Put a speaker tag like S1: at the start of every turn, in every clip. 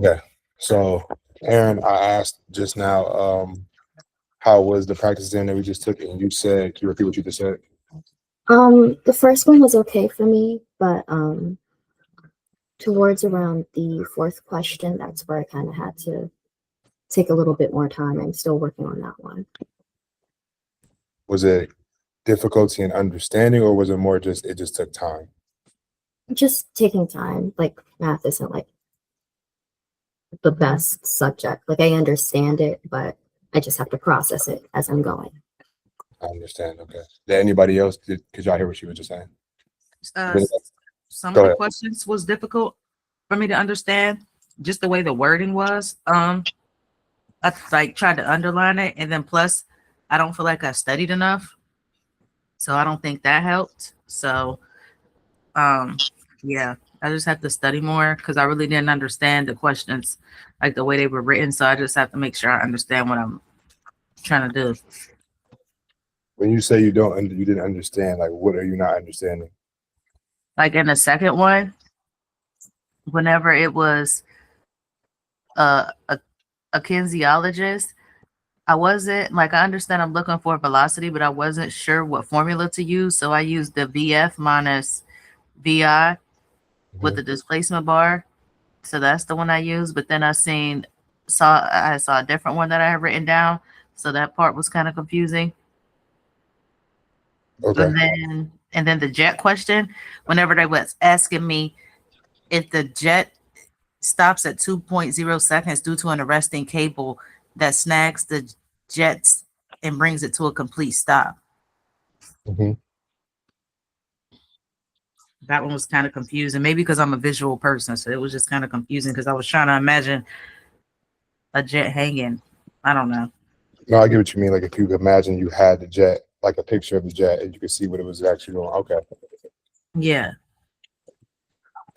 S1: Okay. So, Aaron, I asked just now, how was the practice exam that we just took? And you said, can you repeat what you just said?
S2: The first one was okay for me, but towards around the fourth question, that's where I kind of had to take a little bit more time. I'm still working on that one.
S1: Was it difficulty in understanding, or was it more just it just took time?
S2: Just taking time. Like math isn't like the best subject. Like I understand it, but I just have to process it as I'm going.
S1: I understand. Okay. Did anybody else? Could y'all hear what she was just saying?
S3: Uh,
S1: Did
S3: s- some
S1: Go
S3: of the
S1: ahead.
S3: questions was difficult for me to understand, just the way the wording was. I like tried to underline it, and then plus, I don't feel like I studied enough, so I don't think that helped. So, um, yeah, I just have to study more because I really didn't understand the questions, like the way they were written. So I just have to make sure I understand what I'm trying to do.
S1: When you say you didn't understand, like what are you not understanding?
S3: Like in the second one, whenever it was uh, a kinesiologist, I wasn't like, I understand I'm looking for velocity, but I wasn't sure what formula to use. So I used the VF minus VI with the
S1: Mhm.
S3: displacement bar. So that's the one I used. But then I saw a different one that I had written down. So that part was kind of confusing.
S1: Okay.
S3: And then the jet question, whenever they was asking me if the jet stops at 2.0 seconds due to an arresting cable that snags the jets and brings it to a complete stop.
S1: Hmm.
S3: That one was kind of confusing. Maybe because I'm a visual person, so it was just kind of confusing because I was trying to imagine a jet hanging. I don't know.
S1: No, I get what you mean. Like if you could imagine you had the jet, like a picture of the jet, and you could see what it was actually doing. Okay.
S3: Yeah.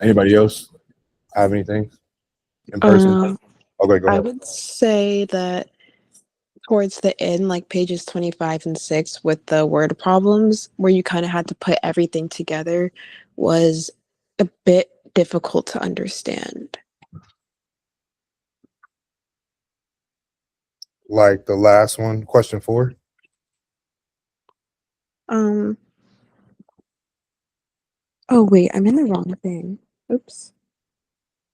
S1: Anybody else have anything in person?
S4: Um,
S1: Okay, go
S4: I
S1: ahead.
S4: would say that towards the end, like pages 25 and 6 with the word problems, where you kind of had to put everything together, was a bit difficult to understand.
S1: Like the last one, question 4.
S4: Um, oh wait, I'm in the wrong thing. Oops.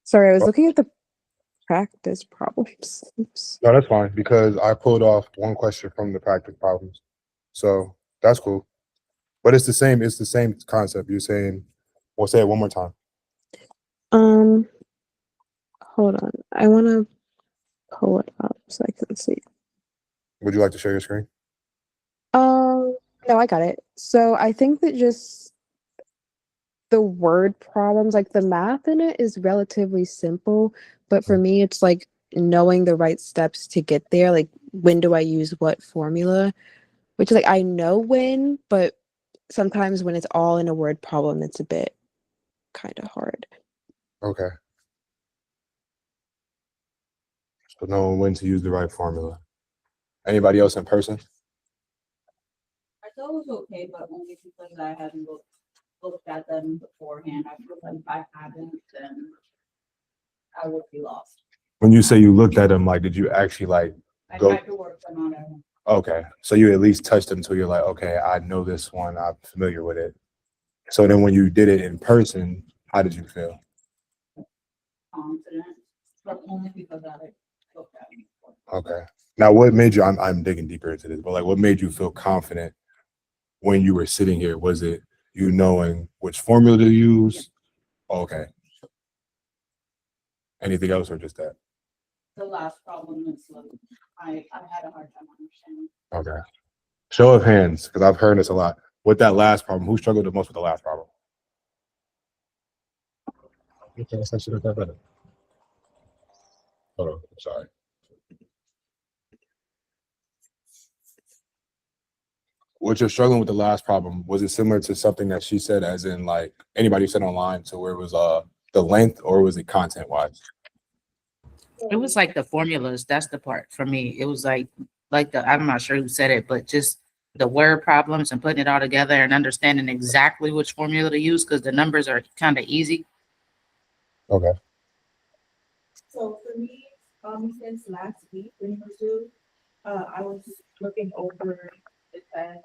S4: Sorry, I was
S1: Oh,
S4: looking at the practice problems. Oops.
S1: no, that's fine because I pulled off one question from the practice problems, so that's cool. But it's the same. It's the same concept. You're saying. We'll say it one more time.
S4: Um, hold on. I want to pull it up so I can see.
S1: Would you like to share your screen?
S4: No, I got it. So I think that just the word problems, like the math in it is relatively simple, but for me, it's like knowing the right steps to get there. Like, when do I use what formula? Which, like, I know when, but sometimes when it's all in a word problem, it's a bit kind of hard.
S1: Okay. So knowing when to use the right formula. Anybody else in person?
S5: I thought it was okay, but only because I hadn't looked at them beforehand. I feel like if I hadn't, then I would be lost.
S1: When you say you looked at them, like, did you actually like
S5: I
S1: go?
S5: tried to work them on it.
S1: Okay, so you at least touched them until you're like, okay, I know this one. I'm familiar with it. So then when you did it in person, how did you feel?
S5: Confident, but only because I looked at them before.
S1: Okay. Now, what made you? I'm digging deeper into this, but like, what made you feel confident when you were sitting here? Was it you knowing which formula to use? Okay. Anything else, or just that?
S5: The last problem is like, I had a hard time understanding.
S1: Okay. Show of hands, because I've heard this a lot. With that last problem, who struggled the most with the last problem? Okay, that's actually not that better. Hold on, sorry. What you're struggling with the last problem, was it similar to something that she said, as in like anybody said online, to where it was the length, or was it content wise?
S3: It was like the formulas. That's the part for me. It was like I'm not sure who said it, but just the word problems and putting it all together and understanding exactly which formula to use because the numbers are kind of easy.
S1: Okay.
S6: So for me, since last week when it was due, I was looking over the test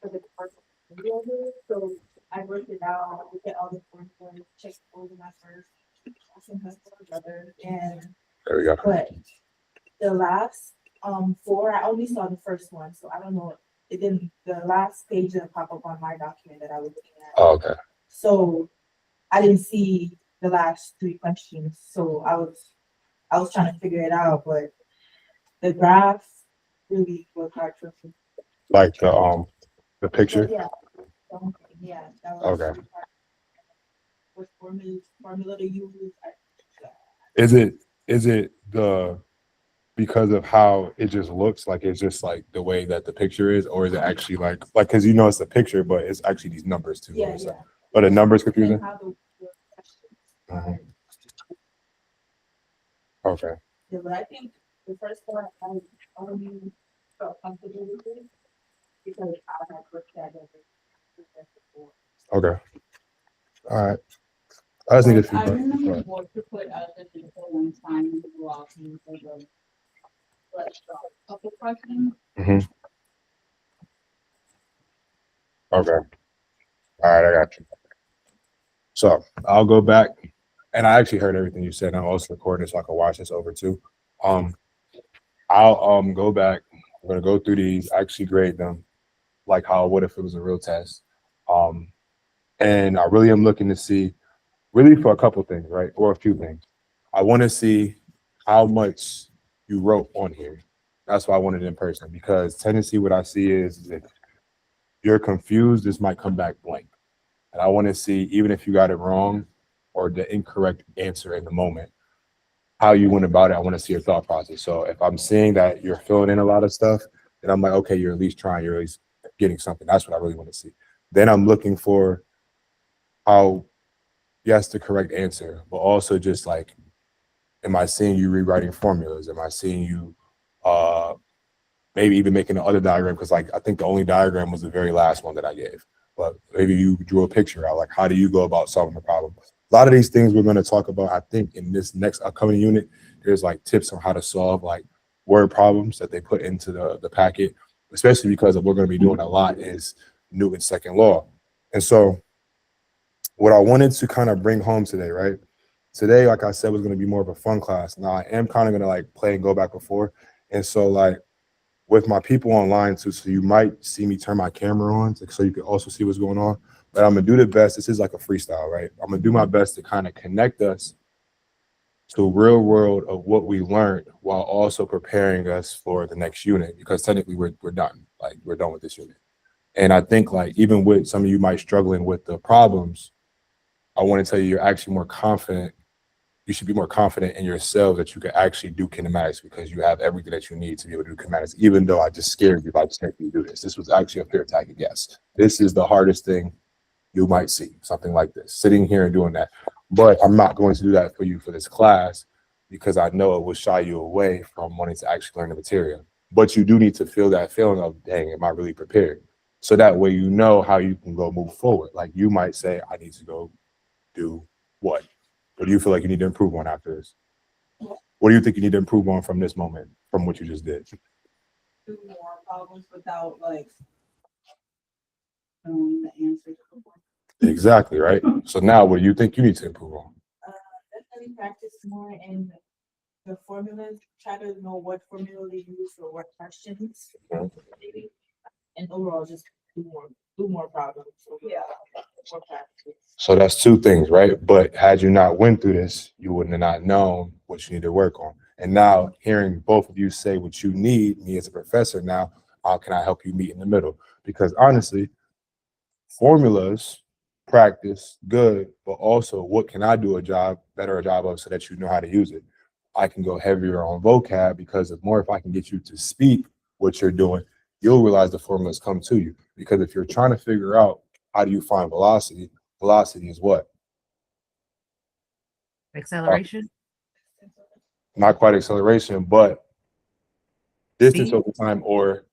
S6: for the first video, so I worked it out, looked at all the formulas, checked over my first, some my brother, and
S1: There we go.
S6: but the last four, I only saw the first one, so I don't know. It didn't. The last page didn't pop up on my document that I was looking at.
S1: Oh, okay.
S6: So I didn't see the last three questions. So I was trying to figure it out, but the graph really was hard for me.
S1: Like the picture.
S6: Yeah. Yeah, that was
S1: Okay.
S6: really hard. What formula to use?
S1: Is it the because of how it just looks like it's just like the way that the picture is, or is it actually like because you know it's a picture, but it's actually these numbers too.
S6: Yeah,
S1: So-
S6: yeah.
S1: But the numbers
S6: And
S1: confusing.
S6: how the questions
S1: Mhm.
S6: are.
S1: Okay.
S6: Yeah, but I think the first one I only felt comfortable with it because I had looked at it before.
S1: Okay. All right. I just need a
S5: I
S1: feedback.
S5: remember
S1: Right.
S5: what to put as an info one time in the law for the like couple questions.
S1: Mhm. Okay. All right, I got you. So I'll go back, and I actually heard everything you said. And I also recorded it so I can watch this over too. I'll go back. I'm gonna go through these, actually grade them, like how I would if it was a real test. And I really am looking to see, really for a couple things, right, or a few things. I want to see how much you wrote on here. That's why I wanted it in person, because tendency what I see is if you're confused, this might come back blank. And I want to see, even if you got it wrong or the incorrect answer in the moment, how you went about it. I want to see your thought process. So if I'm seeing that you're filling in a lot of stuff, then I'm like, okay, you're at least trying, you're at least getting something. That's what I really want to see. Then I'm looking for how, yes, the correct answer, but also just like, am I seeing you rewriting formulas? Am I seeing you maybe even making the other diagram? Because like I think the only diagram was the very last one that I gave. But maybe you drew a picture out. Like, how do you go about solving the problem? A lot of these things we're going to talk about, I think, in this next upcoming unit. There's like tips on how to solve like word problems that they put into the packet, especially because we're going to be doing a lot is Newton's second law. And so what I wanted to kind of bring home today, right? Today, like I said, was going to be more of a fun class. Now I am kind of going to like play and go back and forth. And so like with my people online too, so you might see me turn my camera on so you can also see what's going on. But I'm gonna do the best. This is like a freestyle, right? I'm gonna do my best to kind of connect us to real world of what we learned while also preparing us for the next unit, because technically we're done. Like we're done with this unit. And I think like even with some of you might struggling with the problems, I want to tell you you're actually more confident. You should be more confident in yourself that you can actually do kinematics, because you have everything that you need to be able to do kinematics, even though I just scared you by just making you do this. This was actually a fear tactic, yes. This is the hardest thing you might see, something like this, sitting here and doing that. But I'm not going to do that for you for this class, because I know it will shy you away from wanting to actually learn the material. But you do need to feel that feeling of, dang, am I really prepared? So that way you know how you can go move forward. Like you might say, I need to go do what? What do you feel like you need to improve on after this? What do you think you need to improve on from this moment, from what you just did?
S5: Do more problems without like knowing the answers.
S1: Exactly, right? So now what do you think you need to improve on?
S6: Definitely practice more in the formulas. Try to know what formula to use for what questions.
S1: Mhm.
S6: Maybe. And overall, just do more problems. So, yeah. More practice.
S1: So that's two things, right? But had you not went through this, you wouldn't have not known what you need to work on. And now hearing both of you say what you need, me as a professor, now how can I help you meet in the middle? Because honestly, formulas, practice, good, but also what can I do better job of so that you know how to use it? I can go heavier on vocab, because the more if I can get you to speak what you're doing, you'll realize the formulas come to you. Because if you're trying to figure out how do you find velocity, velocity is what?
S3: Acceleration.
S1: Not quite acceleration, but distance
S3: Speed.
S1: over time or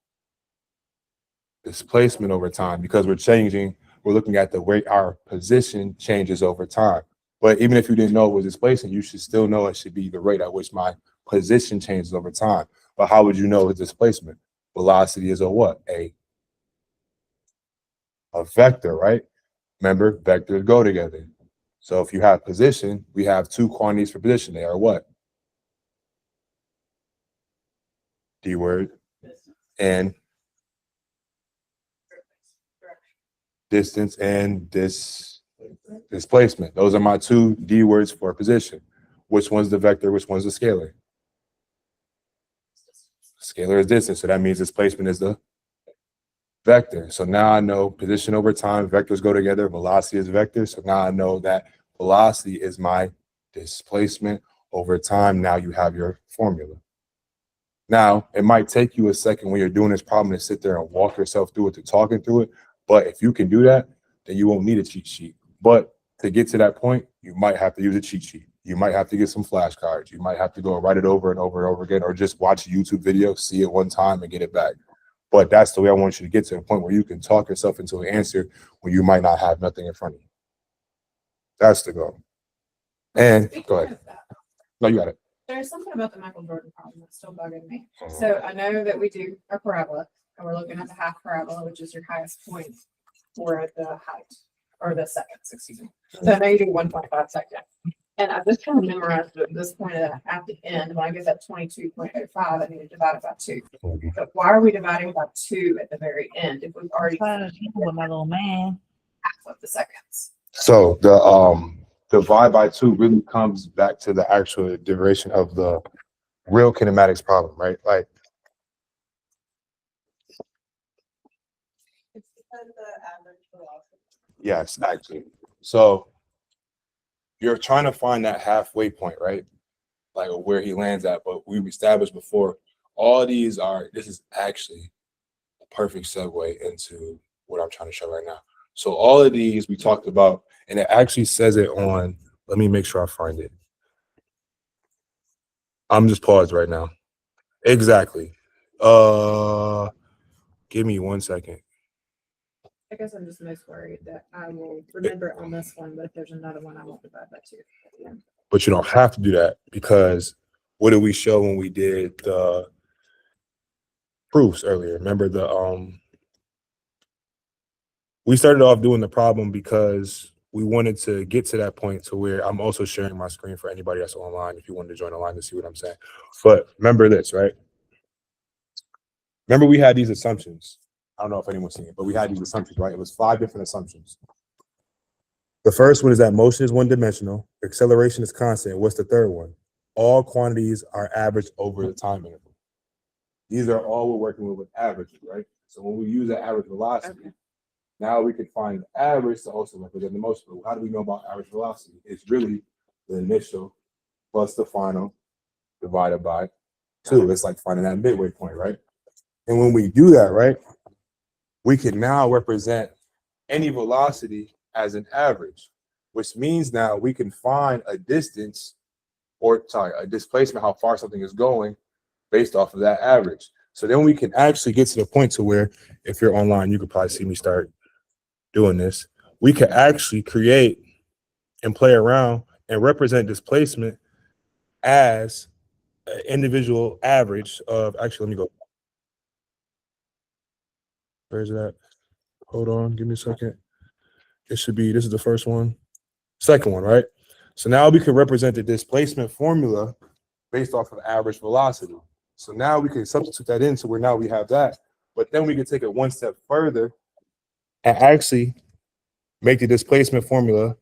S1: displacement over time, because we're changing, we're looking at the way our position changes over time. But even if you didn't know it was displacing, you should still know it should be the rate at which my position changes over time. But how would you know it's displacement? Velocity is a what? A vector, right? Remember, vectors go together. So if you have position, we have two quantities for position. They are what? D word and distance and displacement. Those are my two D words for position. Which one's the vector? Which one's the scalar? Scalar is distance, so that means displacement is the vector. So now I know position over time, vectors go together, velocity is vector. So now I know that velocity is my displacement over time. Now you have your formula. Now, it might take you a second when you're doing this problem to sit there and walk yourself through it, to talking through it. But if you can do that, then you won't need a cheat sheet. But to get to that point, you might have to use a cheat sheet. You might have to get some flashcards. You might have to go and write it over and over and over again, or just watch a YouTube video, see it one time and get it back. But that's the way I want you to get to a point where you can talk yourself into an answer when you might not have nothing in front of you. That's the goal. And
S6: Speaking
S1: go ahead.
S6: of that,
S1: No, you got it.
S6: there's something about the Michael Jordan problem that's still bugging me. So I know that we do a parabola, and we're looking at the half parabola, which is your highest point for the height, or the seconds, excuse me. So I know you do 1.5 seconds. And I just kind of memorized at this point at the end, when I get that 22.05, I need to divide it by 2. But why are we dividing by 2 at the very end if we've already
S3: With my little man.
S6: half of the seconds?
S1: So the divide by 2 really comes back to the actual duration of the real kinematics problem, right? Like,
S6: It's because the average velocity.
S1: yes, actually. So you're trying to find that halfway point, right? Like where he lands at. But we've established before, all these are, this is actually a perfect segue into what I'm trying to show right now. So all of these we talked about, and it actually says it on, let me make sure I find it. I'm just paused right now. Exactly. Give me 1 second.
S6: I guess I'm just most worried that I will remember it on this one, but if there's another one, I won't divide by 2. Yeah.
S1: But you don't have to do that, because what did we show when we did the proofs earlier? Remember we started off doing the problem because we wanted to get to that point to where I'm also sharing my screen for anybody that's online if you wanted to join the line to see what I'm saying. But remember this, right? Remember we had these assumptions. I don't know if anyone's seen it, but we had these assumptions, right? It was 5 different assumptions. The first one is that motion is one-dimensional, acceleration is constant. What's the third one? All quantities are averaged over the time interval. These are all we're working with averages, right? So when we use that average velocity, now we could find the average to also represent the motion. But how do we know about average velocity? It's really the initial plus the final divided by 2. It's like finding that midway point, right? And when we do that, right, we can now represent any velocity as an average, which means now we can find a distance, or sorry, a displacement, how far something is going based off of that average. So then we can actually get to the point to where, if you're online, you could probably see me start doing this. We can actually create and play around and represent displacement as an individual average of, actually, let me go. Where's that? Hold on, give me a second. It should be, this is the first one. Second one, right? So now we can represent the displacement formula based off of average velocity. So now we can substitute that in, so where now we have that, but then we can take it one step further and actually make the displacement formula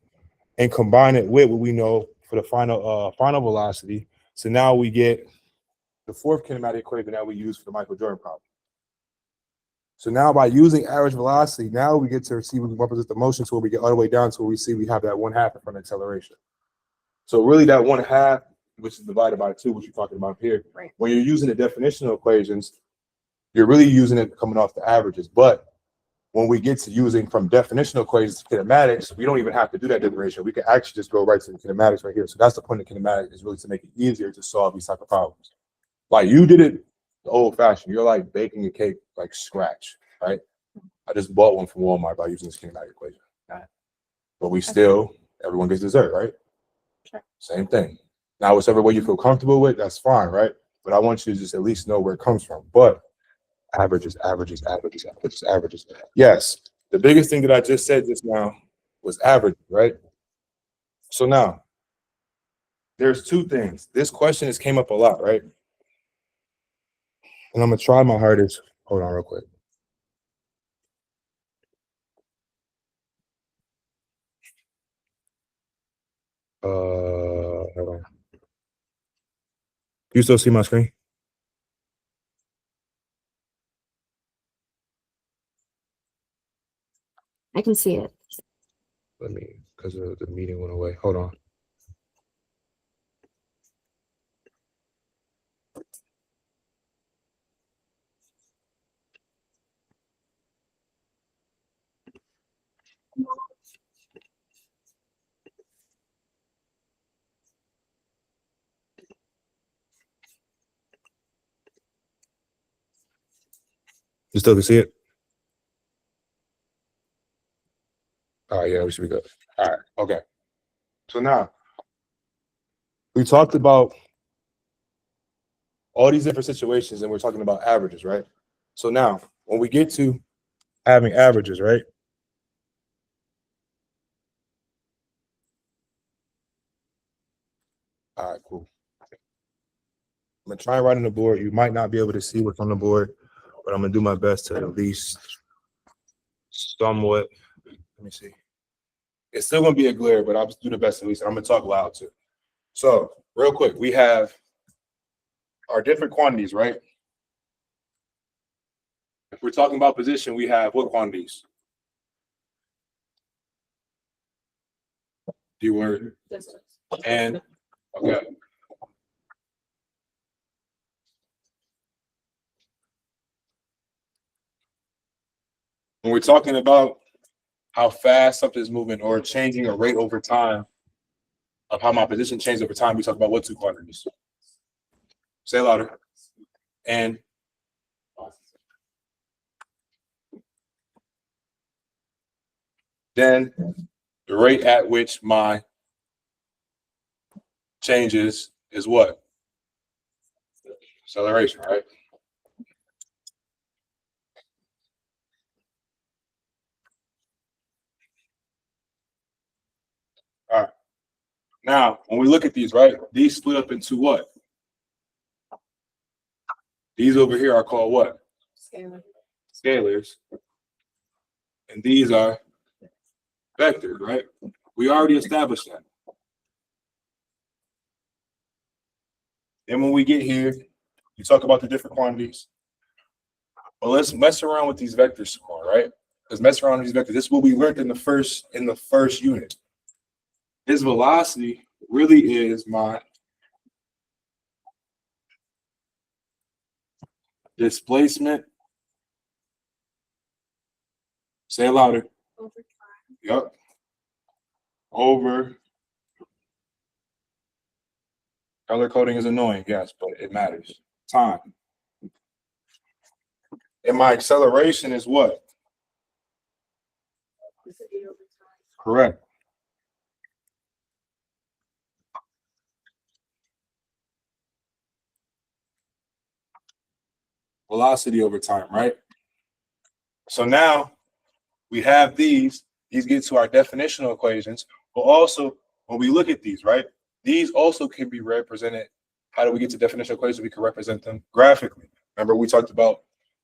S1: and combine it with what we know for the final velocity. So now we get the fourth kinematic equation that we use for the Michael Jordan problem. So now by using average velocity, now we get to see we can represent the motion to where we get all the way down to where we see we have that 1/2 in front of acceleration. So really that 1/2, which is divided by 2, which you're talking about here,
S6: Right.
S1: when you're using the definitional equations, you're really using it coming off the averages. But when we get to using from definitional equations to kinematics, we don't even have to do that derivation. We can actually just go right to the kinematics right here. So that's the point of kinematics, is really to make it easier to solve these type of problems. Like you did it the old fashioned. You're like baking a cake like scratch, right? I just bought one from Walmart by using this kinematic equation.
S6: Got it.
S1: But we still, everyone gets dessert, right? Same thing. Now, whichever way you feel comfortable with, that's fine, right? But I want you to just at least know where it comes from. But averages, averages, averages, averages, averages. Yes, the biggest thing that I just said just now was average, right? So now, there's two things. This question has came up a lot, right? And I'm gonna try my hardest. Hold on real quick. Hold on. You still see my screen?
S2: I can see it.
S1: Let me, because the meeting went away. Hold on. You still can see it? All right, yeah, we should be good. All right, okay. So now, we talked about all these different situations and we're talking about averages, right? So now, when we get to having averages, right? All right, cool. I'm gonna try and write on the board. You might not be able to see what's on the board, but I'm gonna do my best to at least somewhat. Let me see. It's still gonna be a glare, but I'll just do the best at least. I'm gonna talk loud too. So, real quick, we have our different quantities, right? If we're talking about position, we have what quantities? D-word and okay. When we're talking about how fast something's moving or changing a rate over time of how my position changed over time, we talk about what two quantities? Say it louder. And then the rate at which my changes is what? Acceleration, right? All right. Now, when we look at these, right, these split up into what? These over here are called what? Scalars. And these are vectors, right? We already established that. Then when we get here, you talk about the different quantities. Well, let's mess around with these vectors some more, right? Let's mess around with these vectors. This is what we learned in the first unit. This velocity really is my displacement. Say it louder. Yep. Over. Color coding is annoying, yes, but it matters. Time. And my acceleration is what? Correct. Velocity over time, right? So now we have these get to our definitional equations, but also when we look at these, right? These also can be represented. How do we get to definitional equations? We can represent them graphically. Remember, we talked about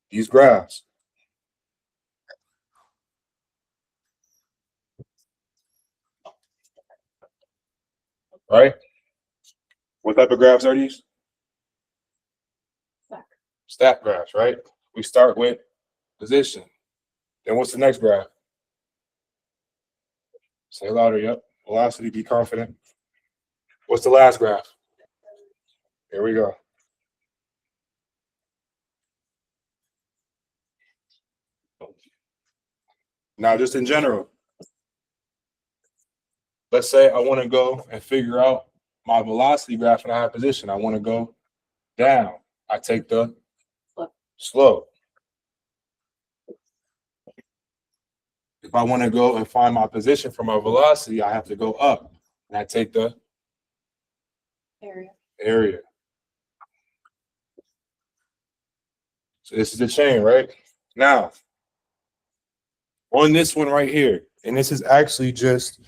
S1: these graphs. Right? What type of graphs are these? Stack graphs, right? We start with position. Then what's the next graph? Say louder, yep. Velocity, be confident. What's the last graph? Here we go. Now, just in general, let's say I want to go and figure out my velocity graph and I have position. I want to go down. I take the slope. If I want to go and find my position for my velocity, I have to go up and I take the
S6: Area.
S1: area. So this is the chain, right? Now, on this one right here, and this is actually just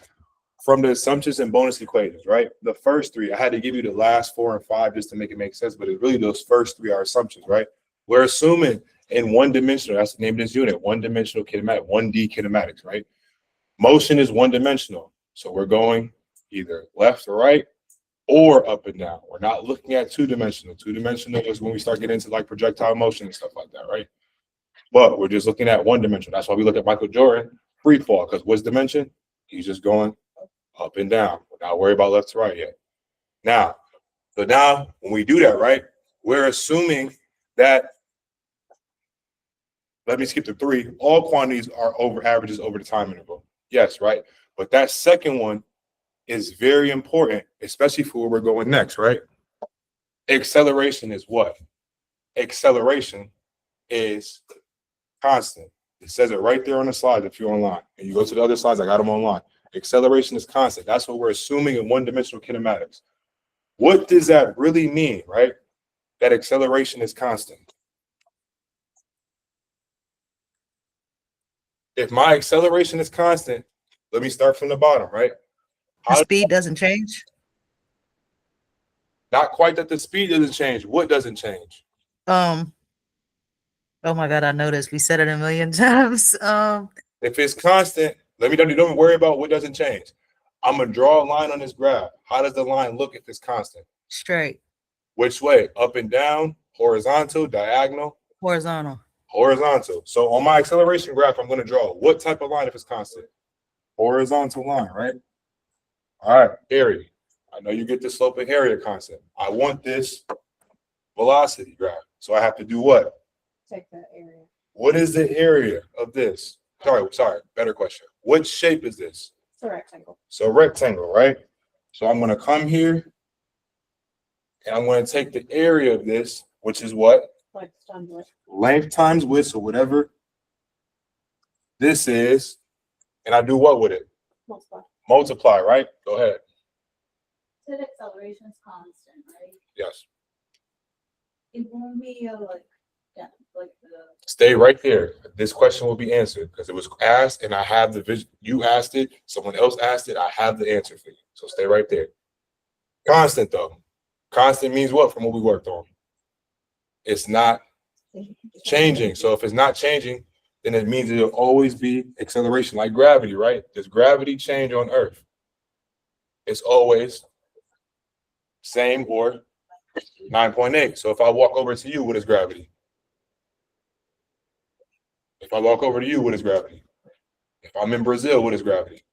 S1: from the assumptions and bonus equations, right? The first three, I had to give you the last 4 and 5 just to make it make sense, but it's really those first three are assumptions, right? We're assuming in one dimensional, that's the name of this unit, one dimensional kinematic, 1D kinematics, right? Motion is one dimensional. So we're going either left or right or up and down. We're not looking at two dimensional. Two dimensional is when we start getting into like projectile motion and stuff like that, right? But we're just looking at one dimension. That's why we look at Michael Jordan free fall, because what's dimension? He's just going up and down. We're not worried about left to right yet. Now, so now when we do that, right, we're assuming that, let me skip to 3, all quantities are over averages over the time interval. Yes, right? But that second one is very important, especially for where we're going next, right? Acceleration is what? Acceleration is constant. It says it right there on the slides if you're online. And you go to the other slides, I got them online. Acceleration is constant. That's what we're assuming in one-dimensional kinematics. What does that really mean, right? That acceleration is constant. If my acceleration is constant, let me start from the bottom, right?
S3: The speed doesn't change.
S1: Not quite that the speed doesn't change. What doesn't change?
S3: Oh my God, I know this. We said it a million times.
S1: If it's constant, don't worry about what doesn't change. I'm gonna draw a line on this graph. How does the line look if it's constant?
S3: Straight,
S1: Which way? Up and down, horizontal, diagonal?
S3: horizontal.
S1: Horizontal. So on my acceleration graph, I'm gonna draw what type of line if it's constant? Horizontal line, right? All right, area. I know you get the slope and area constant. I want this velocity graph. So I have to do what?
S6: Take that area.
S1: What is the area of this? Sorry, better question. What shape is this?
S6: It's a rectangle.
S1: So rectangle, right? So I'm going to come here and I'm going to take the area of this, which is what?
S6: Like times width.
S1: Length times width, so whatever this is, and I do what with it?
S6: Multiply.
S1: Multiply, right? Go ahead.
S5: Said acceleration is constant, right?
S1: Yes.
S5: It won't be like the
S1: Stay right there. This question will be answered because it was asked and I have the vision. You asked it, someone else asked it, I have the answer for you. So stay right there. Constant though. Constant means what from what we worked on? It's not changing. So if it's not changing, then it means it'll always be acceleration, like gravity, right? Does gravity change on Earth? It's always same or 9.8. So if I walk over to you, what is gravity? If I walk over to you, what is gravity? If I'm in Brazil, what is gravity?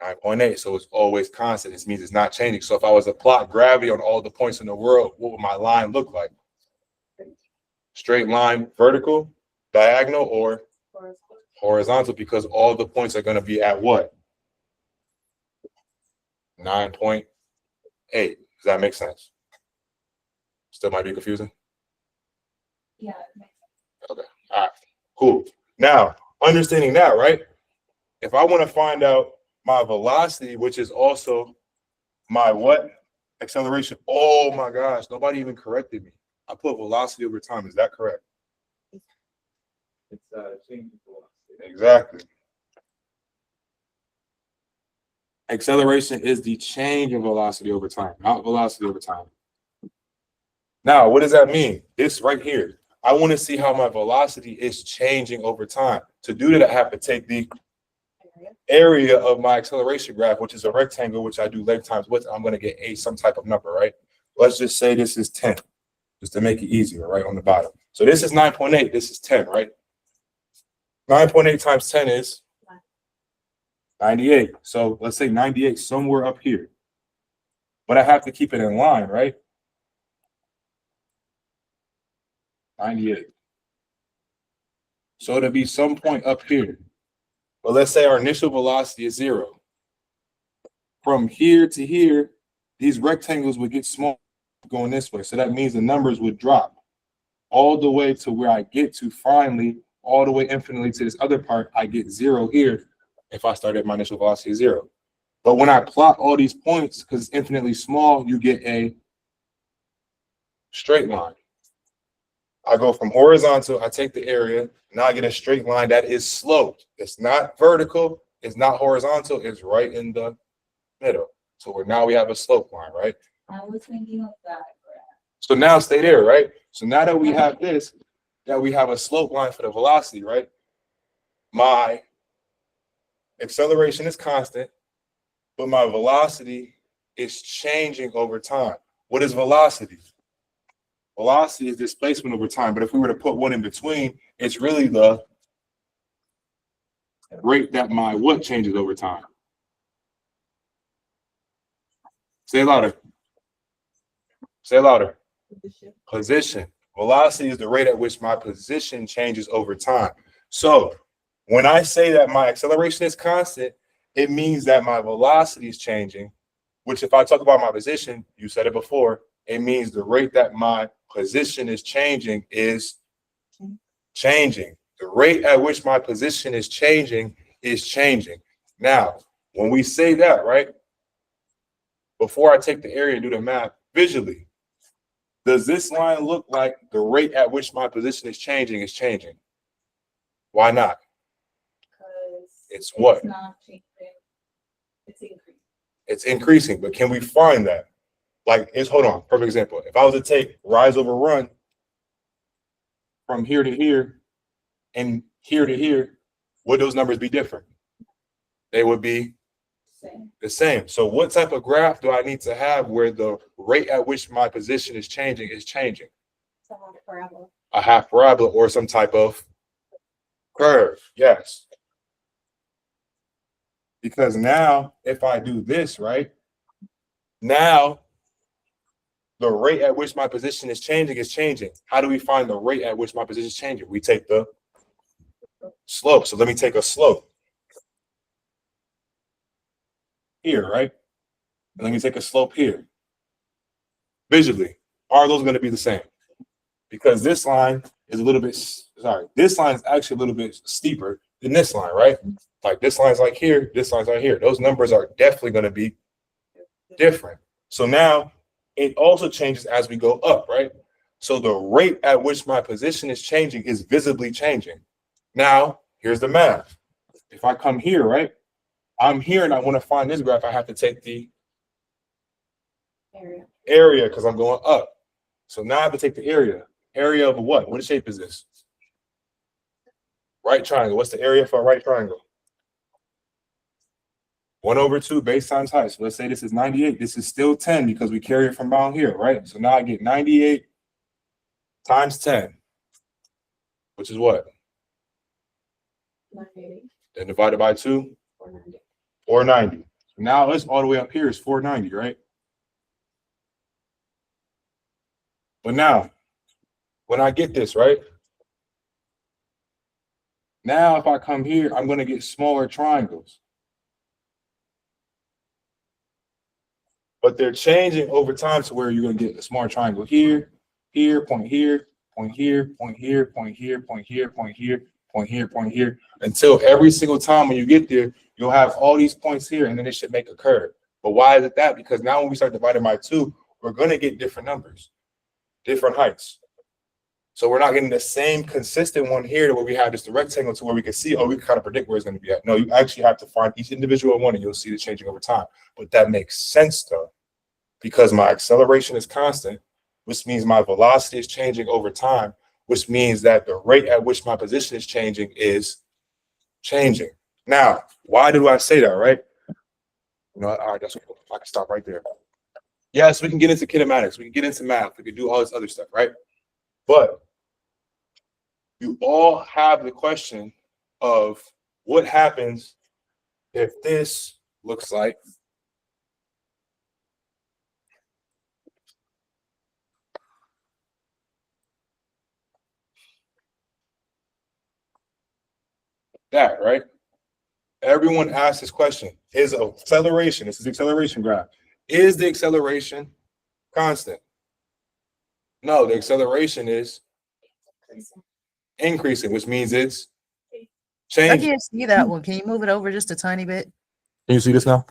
S1: 9.8. So it's always constant. This means it's not changing. So if I was to plot gravity on all the points in the world, what would my line look like? Straight line, vertical, diagonal, or horizontal, because all the points are going to be at what? 9.8. Does that make sense? Still might be confusing?
S5: yeah.
S1: Okay. All right. Cool. Now, understanding that, right? If I want to find out my velocity, which is also my what? Acceleration. Oh my gosh, nobody even corrected me. I put velocity over time. Is that correct? It's change in velocity. Exactly. Acceleration is the change in velocity over time, not velocity over time. Now, what does that mean? This right here. I want to see how my velocity is changing over time. To do that, I have to take the area of my acceleration graph, which is a rectangle, which I do length times width. I'm going to get some type of number, right? Let's just say this is 10, just to make it easier, right, on the bottom. So this is 9.8. This is 10, right? 9.8 times 10 is 98. So let's say 98 somewhere up here. But I have to keep it in line, right? 98. So it'll be some point up here. But let's say our initial velocity is 0. From here to here, these rectangles would get small going this way. So that means the numbers would drop all the way to where I get to finally, all the way infinitely to this other part, I get 0 here if I start at my initial velocity 0. But when I plot all these points, because it's infinitely small, you get a straight line. I go from horizontal, I take the area, now I get a straight line that is sloped. It's not vertical, it's not horizontal, it's right in the middle. So now we have a slope line, right?
S5: I was thinking of that.
S1: So now stay there, right? So now that we have this, that we have a slope line for the velocity, right? My acceleration is constant, but my velocity is changing over time. What is velocity? Velocity is displacement over time, but if we were to put one in between, it's really the rate that my what changes over time. Say it louder. Say it louder. Position. Velocity is the rate at which my position changes over time. So when I say that my acceleration is constant, it means that my velocity is changing, which if I talk about my position, you said it before, it means the rate that my position is changing is changing. The rate at which my position is changing is changing. Now, when we say that, right, before I take the area and do the math visually, does this line look like the rate at which my position is changing? Why not?
S5: Because
S1: It's what?
S5: It's not changing. It's increasing.
S1: It's increasing, but can we find that? Like, hold on, perfect example. If I was to take rise over run from here to here and here to here, would those numbers be different? They would be
S5: Same.
S1: the same. So what type of graph do I need to have where the rate at which my position is changing is changing?
S5: So forever.
S1: A half parabola or some type of curve, yes. Because now, if I do this, right, now the rate at which my position is changing is changing. How do we find the rate at which my position is changing? We take the slope. So let me take a slope here, right? And let me take a slope here. Visually, are those going to be the same? Because this line is a little bit, this line is actually a little bit steeper than this line, right? Like this line's like here, this line's right here. Those numbers are definitely going to be different. So now it also changes as we go up, right? So the rate at which my position is changing is visibly changing. Now, here's the math. If I come here, right? I'm here and I want to find this graph, I have to take the area because I'm going up. So now I have to take the area. Area of what? What shape is this? Right triangle. What's the area for a right triangle? 1/2 base times height. So let's say this is 98. This is still 10 because we carry it from down here, right? So now I get 98 times 10, which is what?
S5: 980.
S1: Then divided by 2,
S5: 490.
S1: 490. Now it's all the way up here is 490, right? But now, when I get this, right? Now, if I come here, I'm going to get smaller triangles. But they're changing over time to where you're going to get a small triangle here, point here, point here, point here, point here, point here, point here, point here, point here, until every single time when you get there, you'll have all these points here, and then it should make a curve. But why is it that? Because now when we start dividing by 2, we're going to get different numbers, different heights. So we're not getting the same consistent one here to where we have just a rectangle to where we can see, oh, we can kind of predict where it's going to be at. No, you actually have to find each individual one and you'll see the changing over time. But that makes sense though, because my acceleration is constant, which means my velocity is changing over time, which means that the rate at which my position is changing is changing. Now, why do I say that, right? You know, all right, that's cool. I can stop right there. Yes, we can get into kinematics. We can get into math. We can do all this other stuff, right? But you all have the question of what happens if this looks like that, right? Everyone asks this question. Is acceleration, this is the acceleration graph, is the acceleration constant? No, the acceleration is increasing, which means it's
S3: I
S1: changing.
S3: can't see that one. Can you move it over just a tiny bit?
S1: Can you see this now?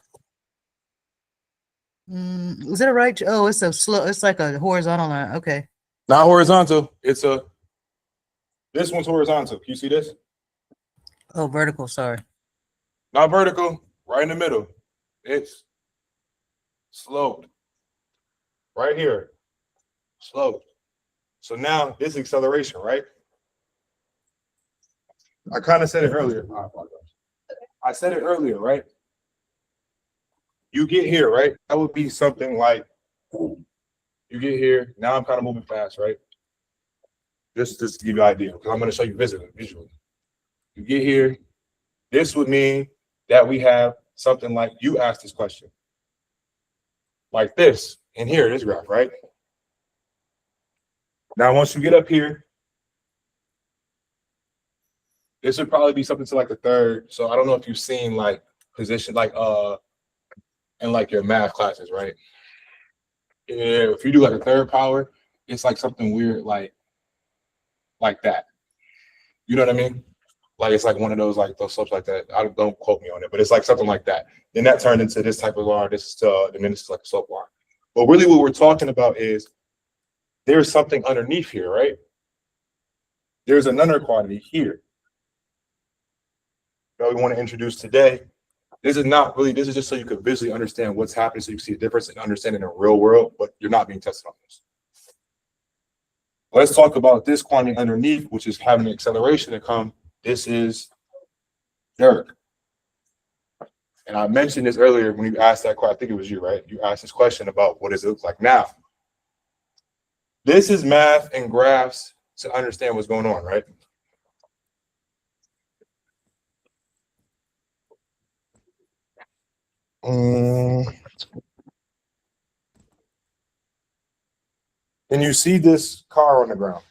S3: Is it a right? Oh, it's a slow. It's like a horizontal line. Okay.
S1: Not horizontal. This one's horizontal. Can you see this?
S3: Oh, vertical. Sorry.
S1: Not vertical. Right in the middle. It's sloped. Right here. Sloped. So now this acceleration, right? I kind of said it earlier. I apologize. I said it earlier, right? You get here, right? That would be something like you get here. Now I'm kind of moving fast, right? Just to give you an idea, because I'm going to show you visually. You get here. This would mean that we have something like you asked this question. Like this, and here, this graph, right? Now, once you get up here, this would probably be something to like the third. So I don't know if you've seen like position, like in like your math classes, right? Yeah, if you do like a third power, it's like something weird, like that. You know what I mean? Like it's like one of those like those slopes like that. Don't quote me on it, but it's like something like that. Then that turned into this type of line. This is then this is like a slope line. But really, what we're talking about is there's something underneath here, right? There's another quantity here that we want to introduce today. This is not really, this is just so you can visually understand what's happening, so you can see the difference and understand in the real world, but you're not being tested on this. Let's talk about this quantity underneath, which is having an acceleration to come. This is Dirk. And I mentioned this earlier when you asked that question. I think it was you, right? You asked this question about what does it look like now. This is math and graphs to understand what's going on, right? Can you see this car on the ground?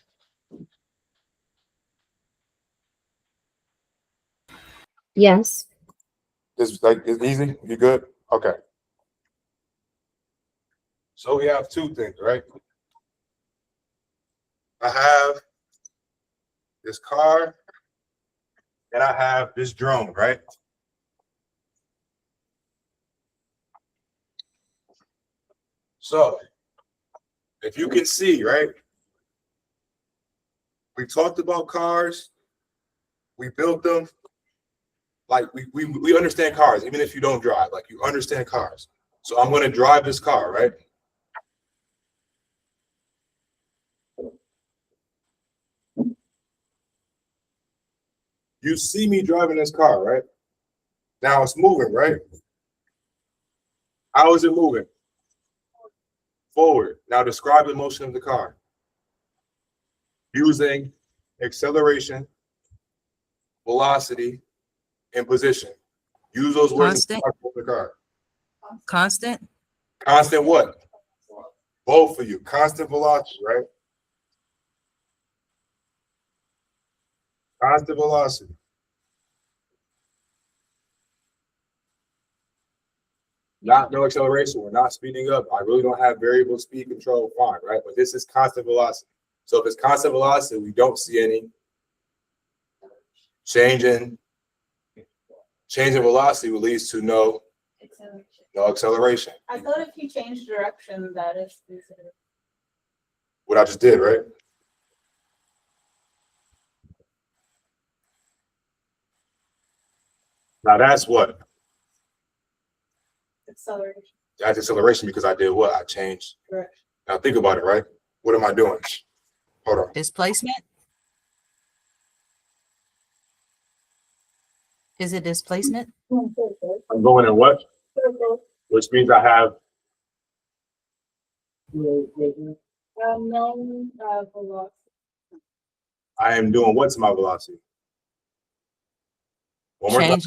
S2: Yes.
S1: This like it's easy. You good? Okay. So we have two things, right? I have this car and I have this drone, right? So if you can see, right? We talked about cars. We built them. Like we understand cars, even if you don't drive, like you understand cars. So I'm going to drive this car, right? You see me driving this car, right? Now it's moving, right? How is it moving? Forward. Now describe the motion of the car. Using acceleration, velocity, and position. Use those words
S3: Constant.
S1: to describe the car.
S3: Constant.
S1: Constant what? Both of you. Constant velocity, right? Constant velocity. Not no acceleration. We're not speeding up. I really don't have variable speed control. Fine, right? But this is constant velocity. So if it's constant velocity, we don't see any change in velocity, will leads to no acceleration.
S5: I thought if you change direction, that is considered.
S1: What I just did, right? Now that's what?
S5: Acceleration.
S1: That's acceleration because I did what? I changed.
S5: Correct.
S1: Now think about it, right? What am I doing? Hold on.
S3: Displacement. Is it displacement?
S1: I'm going in what? Which means I have
S5: Known velocity.
S1: I am doing what's my velocity? One more time.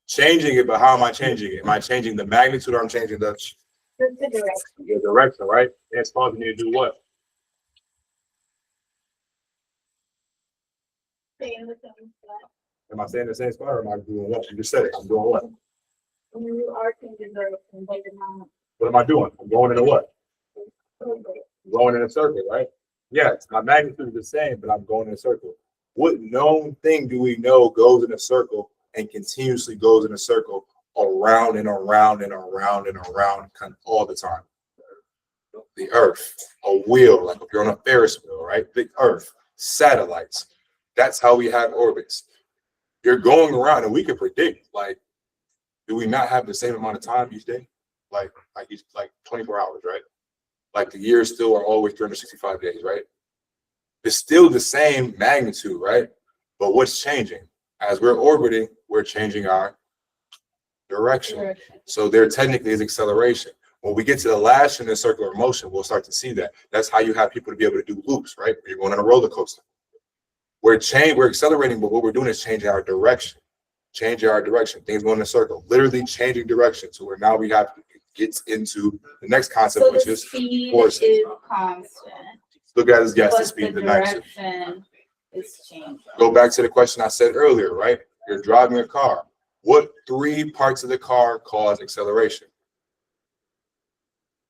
S1: Changing it, but how am I changing it? Am I changing the magnitude or I'm changing the direction, right? And it's causing me to do what? Am I saying the same spot or am I doing what? You just said it. I'm doing what?
S5: You are changing direction, but you're not.
S1: What am I doing? I'm going into what? I'm going in a circle, right? Yes, my magnitude is the same, but I'm going in a circle. What known thing do we know goes in a circle and continuously goes in a circle around and around and around and around all the time. The Earth, a wheel, like if you're on a Ferris wheel, right? The Earth, satellites. That's how we have orbits. You're going around, and we can predict, like, do we not have the same amount of time each day? Like 24 hours, right? Like the years still are always 365 days, right? It's still the same magnitude, right? But what's changing? As we're orbiting, we're changing our direction. So there technically is acceleration. When we get to the last in the circular motion, we'll start to see that. That's how you have people to be able to do loops, right? You're going on a roller coaster. We're accelerating, but what we're doing is changing our direction. Changing our direction. Things going in a circle. Literally changing direction. So where now we have to get into the next concept,
S5: So
S1: which
S5: the
S1: is
S5: speed
S1: force.
S5: is constant,
S1: Look at this gas to
S5: but
S1: speed
S5: the
S1: the next.
S5: direction is changing.
S1: Go back to the question I said earlier, right? You're driving a car. What three parts of the car cause acceleration?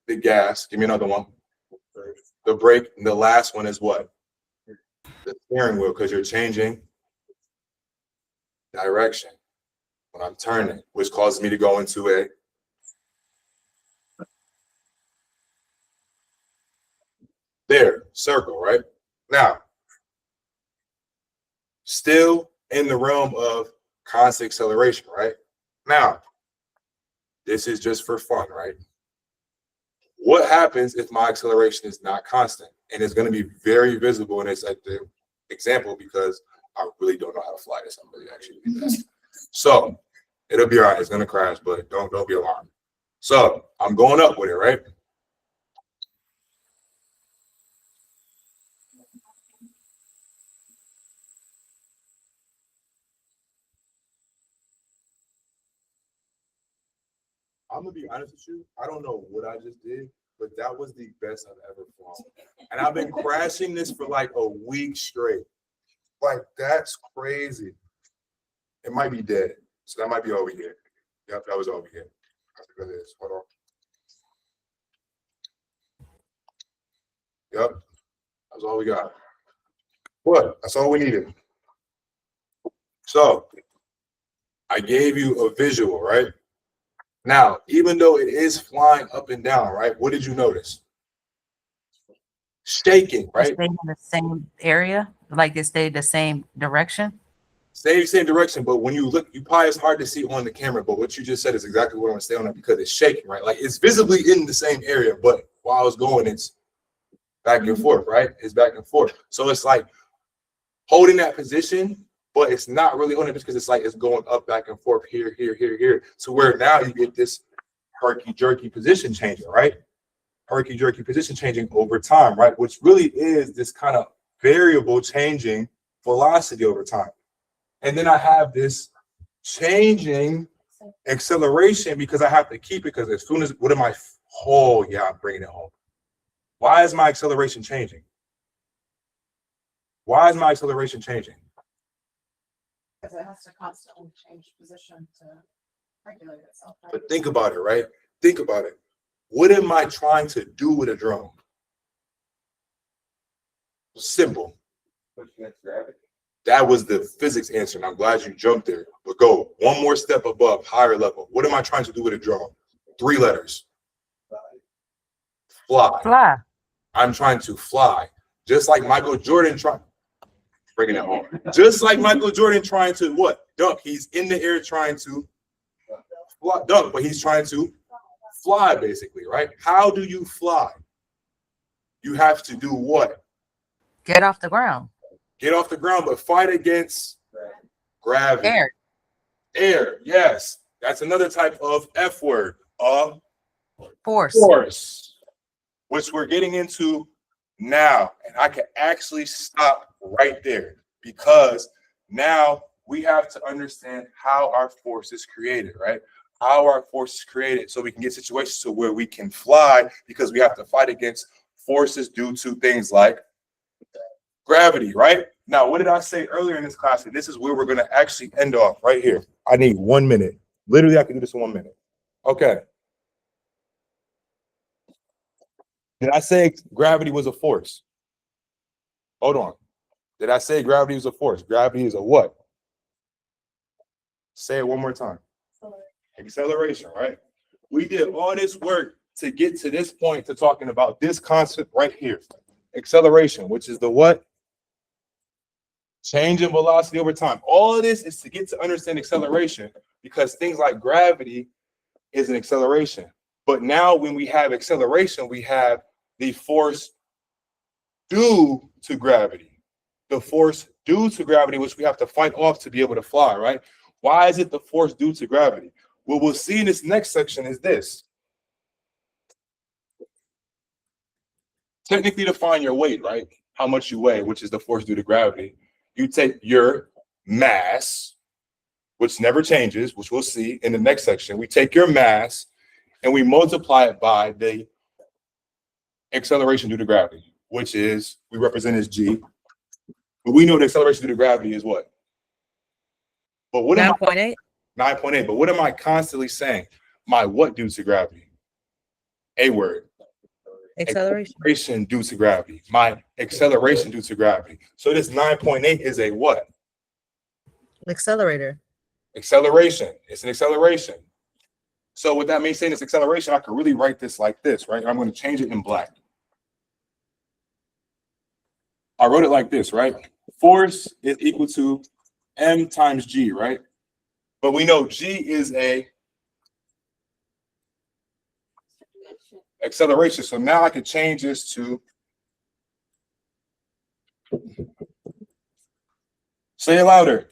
S1: The gas. Give me another one. The brake. And the last one is what? The steering wheel, because you're changing direction when I'm turning, which causes me to go into a circle, right? Now, still in the realm of constant acceleration, right? Now, this is just for fun, right? What happens if my acceleration is not constant? And it's going to be very visible in this at the example because I really don't know how to fly this. I'm really actually so it'll be all right. It's going to crash, but don't be alarmed. So I'm going up with it, right? I'm gonna be honest with you. I don't know what I just did, but that was the best I've ever flown. And I've been crashing this for like a week straight. Like, that's crazy. It might be dead. So that might be all we get. Yep, that was all we get. I think that is. Hold on. Yep. That's all we got. What? That's all we needed. So I gave you a visual, right? Now, even though it is flying up and down, right? What did you notice? Shaking,
S3: It
S1: right?
S3: stayed in the same area, like it stayed the same direction.
S1: Same direction, but when you look, you probably it's hard to see on the camera, but what you just said is exactly what I'm gonna stay on it because it's shaking, right? Like it's visibly in the same area, but while I was going, it's back and forth, right? It's back and forth. So it's like holding that position, but it's not really on it because it's like it's going up, back and forth, here, to where now you get this herky-jerky position changing, right? Herky-jerky position changing over time, right? Which really is this kind of variable changing velocity over time. And then I have this changing acceleration because I have to keep it because as soon as, what am I? Oh, yeah, I'm bringing it home. Why is my acceleration changing? Why is my acceleration changing?
S6: Because it has to constantly change position to regulate itself. Right?
S1: But think about it, right? Think about it. What am I trying to do with a drone? Simple. That was the physics answer, and I'm glad you jumped there. But go one more step above, higher level. What am I trying to do with a drone? 3 letters. Fly.
S3: Fly.
S1: I'm trying to fly. Just like Michael Jordan bringing it home. Just like Michael Jordan trying to what? Dunk. He's in the air trying to dunk, but he's trying to fly basically, right? How do you fly? You have to do what?
S3: Get off the ground.
S1: Get off the ground, but fight against gravity.
S3: Air.
S1: Air, yes. That's another type of F word.
S3: Force.
S1: Force, which we're getting into now. And I can actually stop right there because now we have to understand how our force is created, right? How our force is created so we can get situations to where we can fly because we have to fight against forces due to things like gravity, right? Now, what did I say earlier in this class? And this is where we're going to actually end off right here. I need 1 minute. Literally, I can do this in 1 minute. Okay. Did I say gravity was a force? Hold on. Did I say gravity was a force? Gravity is a what? Say it one more time. Acceleration, right? We did all this work to get to this point to talking about this concept right here. Acceleration, which is the what? Change in velocity over time. All of this is to get to understand acceleration because things like gravity is an acceleration. But now when we have acceleration, we have the force due to gravity. The force due to gravity, which we have to fight off to be able to fly, right? Why is it the force due to gravity? What we'll see in this next section is this. Technically define your weight, right? How much you weigh, which is the force due to gravity. You take your mass, which never changes, which we'll see in the next section. We take your mass and we multiply it by the acceleration due to gravity, which is, we represent as g. But we know the acceleration due to gravity is what? But what am I?
S3: 9.8.
S1: 9.8. But what am I constantly saying? My what due to gravity? A word.
S3: Acceleration.
S1: Acceleration due to gravity. My acceleration due to gravity. So this 9.8 is a what?
S3: Accelerator.
S1: Acceleration. It's an acceleration. So with that me saying it's acceleration, I could really write this like this, right? I'm going to change it in black. I wrote it like this, right? Force is equal to m times g, right? But we know g is a acceleration. So now I can change this to, say it louder.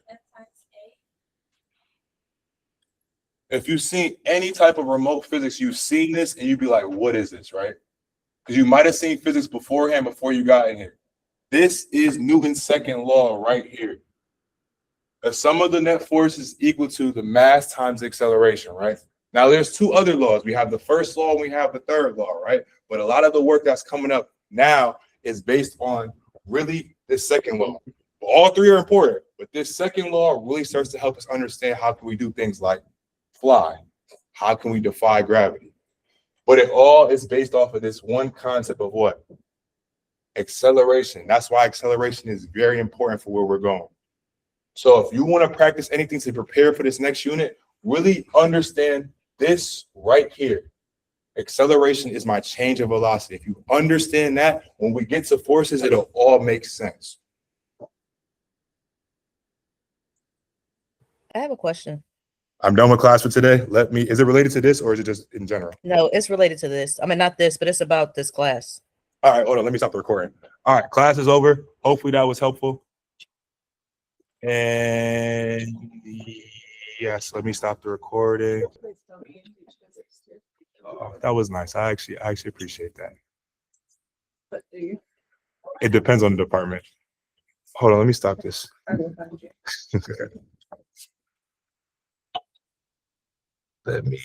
S1: If you've seen any type of remote physics, you've seen this and you'd be like, what is this, right? Because you might have seen physics beforehand before you got in here. This is Newton's second law right here. The sum of the net force is equal to the mass times the acceleration, right? Now there's two other laws. We have the first law and we have the third law, right? But a lot of the work that's coming up now is based on really this second law. All three are important, but this second law really starts to help us understand how can we do things like fly, how can we defy gravity. But it all is based off of this one concept of what? Acceleration. That's why acceleration is very important for where we're going. So if you want to practice anything to prepare for this next unit, really understand this right here. Acceleration is my change of velocity. If you understand that, when we get to forces, it'll all make sense.
S7: I have a question.
S1: I'm done with class for today. Is it related to this or is it just in general?
S7: No, it's related to this. I mean, not this, but it's about this class.
S1: All right, hold on. Let me stop the recording. All right, class is over. Hopefully that was helpful. And yes, let me stop the recording. Oh, that was nice. I actually appreciate that.
S6: But do you?
S1: It depends on the department. Hold on, let me stop this. Let me